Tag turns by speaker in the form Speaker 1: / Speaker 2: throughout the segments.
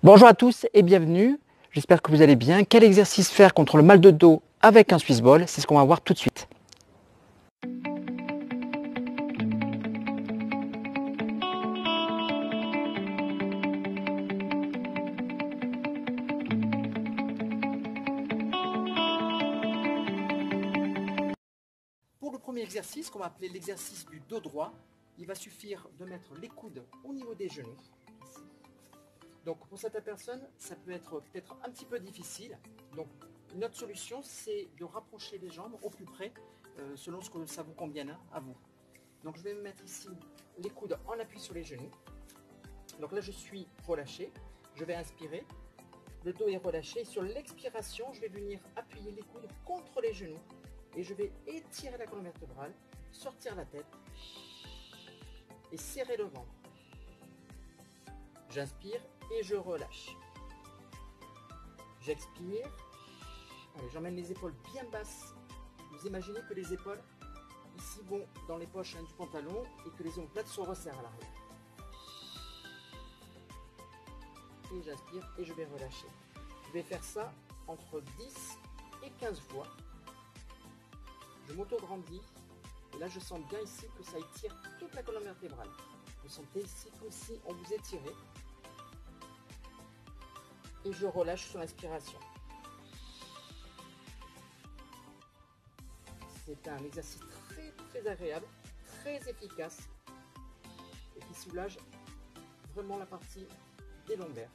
Speaker 1: Bonjour à tous et bienvenue, j'espère que vous allez bien. Quel exercice faire contre le mal de dos avec un Swiss ball? C'est ce qu'on va voir tout de suite. Pour le premier exercice, qu'on va appeler l'exercice du dos droit, il va suffire de mettre les coudes au niveau des genoux. Donc pour certaines personnes, ça peut être peut-être un petit peu difficile. Donc une autre solution, c'est de rapprocher les jambes au plus près, selon ce que ça vous convienne à vous. Donc je vais me mettre ici les coudes en appui sur les genoux. Donc là je suis relâché, je vais inspirer, le dos est relâché. Et sur l'expiration, je vais venir appuyer les coudes contre les genoux et je vais étirer la colonne vertébrale, sortir la tête et serrer le ventre. J'inspire et je relâche. J'expire. Allez, j'emmène les épaules bien basses. Vous imaginez que les épaules ici vont dans les poches du pantalon et que les omoplates se resserrent à l'arrière. Et j'inspire et je vais relâcher. Je vais faire ça entre 10 et 15 fois. Je m'auto-grandis et là je sens bien ici que ça étire toute la colonne vertébrale. Vous sentez ici comme si on vous étirait. Et je relâche sur l'inspiration. C'est un exercice très agréable, très efficace et qui soulage vraiment la partie des lombaires.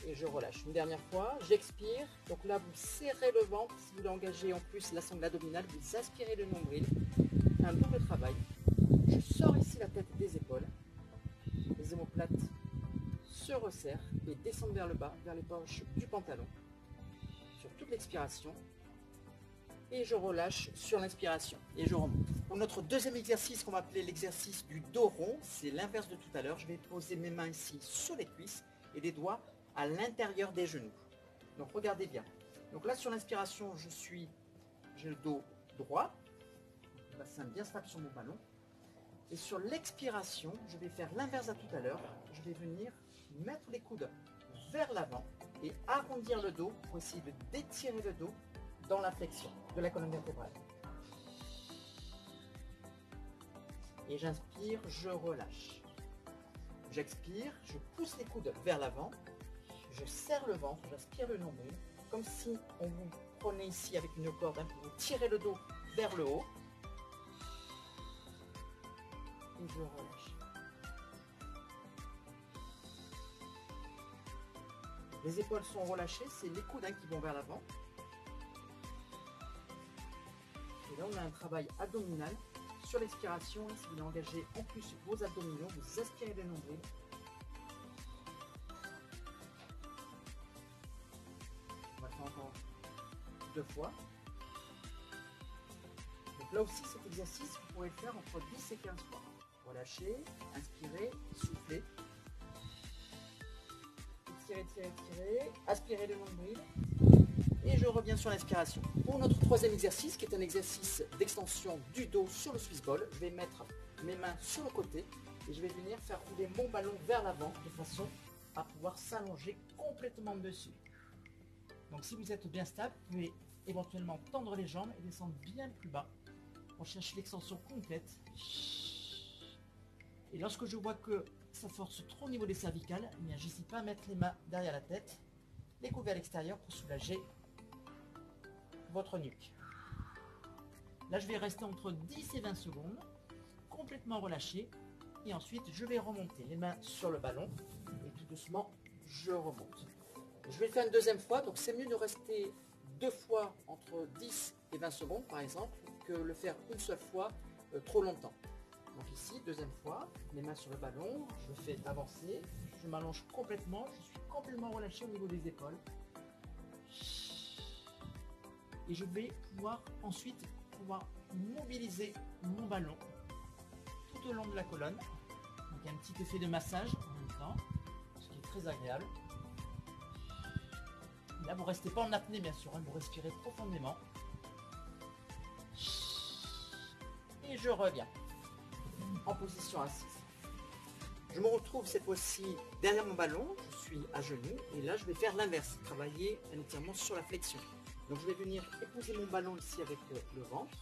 Speaker 1: Et je relâche. Une dernière fois, j'expire. Donc là, vous serrez le ventre. Si vous voulez engager en plus la sangle abdominale, vous aspirez le nombril. Un double travail. Je sors ici la tête des épaules. Les omoplates se resserrent et descendent vers le bas, vers les poches du pantalon. Sur toute l'expiration. Et je relâche sur l'inspiration. Et je remonte. Pour notre deuxième exercice, qu'on va appeler l'exercice du dos rond, c'est l'inverse de tout à l'heure. Je vais poser mes mains ici sur les cuisses et les doigts à l'intérieur des genoux. Donc regardez bien. Donc là sur l'inspiration, j'ai le dos droit, le bassin bien stable sur mon ballon. Et sur l'expiration, je vais faire l'inverse à tout à l'heure. Je vais venir mettre les coudes vers l'avant et arrondir le dos pour essayer de d'étirer le dos dans la flexion de la colonne vertébrale. Et j'inspire, je relâche. J'expire, je pousse les coudes vers l'avant. Je serre le ventre, j'aspire le nombril, comme si on vous prenait ici avec une corde, vous tirez le dos vers le haut. Et je relâche. Les épaules sont relâchées, c'est les coudes qui vont vers l'avant. Et là on a un travail abdominal. Sur l'expiration, si vous voulez engager en plus vos abdominaux, vous aspirez le nombril. Encore 2 fois. Donc là aussi cet exercice vous pourrez le faire entre 10 et 15 fois. Relâchez, inspirez, soufflez. Étirez, aspirez le nombril. Et je reviens sur l'inspiration. Pour notre troisième exercice, qui est un exercice d'extension du dos sur le Swiss ball, je vais mettre mes mains sur le côté et je vais venir faire rouler mon ballon vers l'avant de façon à pouvoir s'allonger complètement dessus. Donc si vous êtes bien stable, vous pouvez éventuellement tendre les jambes et descendre bien plus bas. On cherche l'extension complète. Et lorsque je vois que ça force trop au niveau des cervicales, je n'hésite pas à mettre les mains derrière la tête, les coudes vers l'extérieur pour soulager votre nuque. Là je vais rester entre 10 et 20 secondes, complètement relâché. Et ensuite je vais remonter les mains sur le ballon et tout doucement je remonte. Je vais le faire une deuxième fois, donc c'est mieux de rester 2 fois entre 10 et 20 secondes par exemple, que le faire une seule fois trop longtemps. Donc ici, deuxième fois, les mains sur le ballon, je fais avancer, je m'allonge complètement, je suis complètement relâché au niveau des épaules. Et je vais ensuite pouvoir mobiliser mon ballon tout au long de la colonne. Donc il y a un petit effet de massage en même temps, ce qui est très agréable. Là, vous ne restez pas en apnée, bien sûr, vous respirez profondément. Et je reviens en position assise. Je me retrouve cette fois-ci derrière mon ballon, je suis à genoux et là je vais faire l'inverse, travailler un étirement sur la flexion. Donc je vais venir épouser mon ballon ici avec le ventre.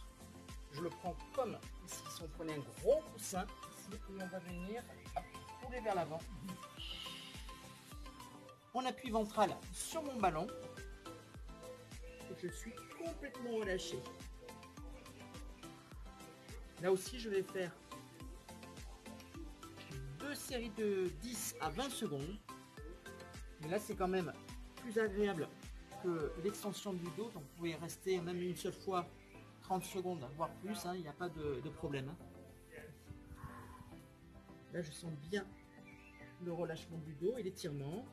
Speaker 1: Je le prends comme ici, si on prenait un gros coussin ici, et on va venir rouler vers l'avant. En appui ventral sur mon ballon et je suis complètement relâché. Là aussi je vais faire deux séries de 10 à 20 secondes. Mais là c'est quand même plus agréable que l'extension du dos, donc vous pouvez rester même une seule fois 30 secondes, voire plus, hein, il n'y a pas de problème. Hein. Là je sens bien le relâchement du dos et l'étirement.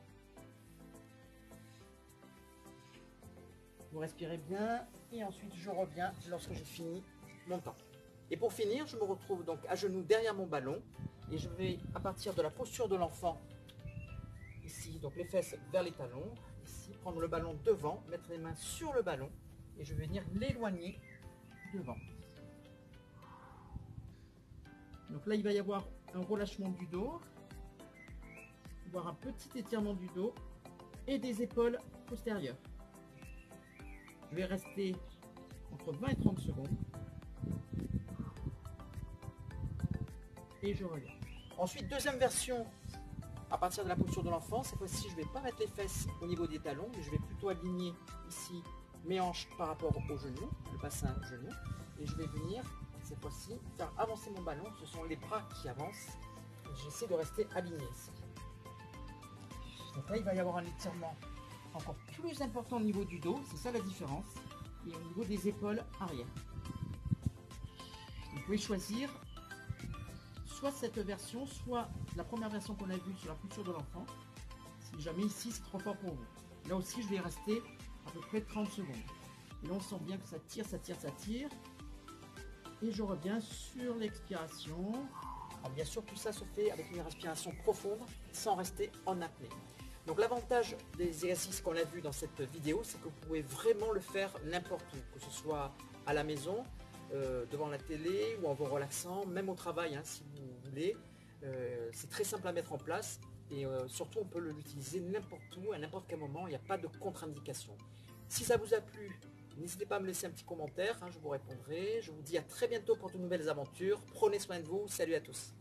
Speaker 1: Vous respirez bien et ensuite je reviens lorsque j'ai fini mon temps. Et pour finir, je me retrouve donc à genoux derrière mon ballon et je vais, à partir de la posture de l'enfant, ici, donc les fesses vers les talons, ici, prendre le ballon devant, mettre les mains sur le ballon et je vais venir l'éloigner devant. Donc là, il va y avoir un relâchement du dos, voire un petit étirement du dos et des épaules postérieures. Je vais rester entre 20 et 30 secondes. Et je reviens. Ensuite, deuxième version, à partir de la posture de l'enfant. Cette fois-ci, je ne vais pas mettre les fesses au niveau des talons, mais je vais plutôt aligner ici mes hanches par rapport au genou, le bassin genou. Et je vais venir, cette fois-ci, faire avancer mon ballon. Ce sont les bras qui avancent. J'essaie de rester aligné ici. Donc là, il va y avoir un étirement encore plus important au niveau du dos. C'est ça la différence. Et au niveau des épaules arrière. Vous pouvez choisir soit cette version, soit la première version qu'on a vue sur la posture de l'enfant. Si jamais ici c'est trop fort pour vous. Là aussi je vais rester à peu près 30 secondes. Et là on sent bien que ça tire, ça tire, ça tire. Et je reviens sur l'expiration. Alors bien sûr tout ça se fait avec une respiration profonde sans rester en apnée. Donc l'avantage des exercices qu'on a vus dans cette vidéo, c'est que vous pouvez vraiment le faire n'importe où, que ce soit à la maison, devant la télé ou en vous relaxant, même au travail hein, si vous voulez. C'est très simple à mettre en place et surtout on peut l'utiliser n'importe où, à n'importe quel moment, il n'y a pas de contre-indication. Si ça vous a plu, n'hésitez pas à me laisser un petit commentaire, hein, je vous répondrai. Je vous dis à très bientôt pour de nouvelles aventures. Prenez soin de vous, salut à tous.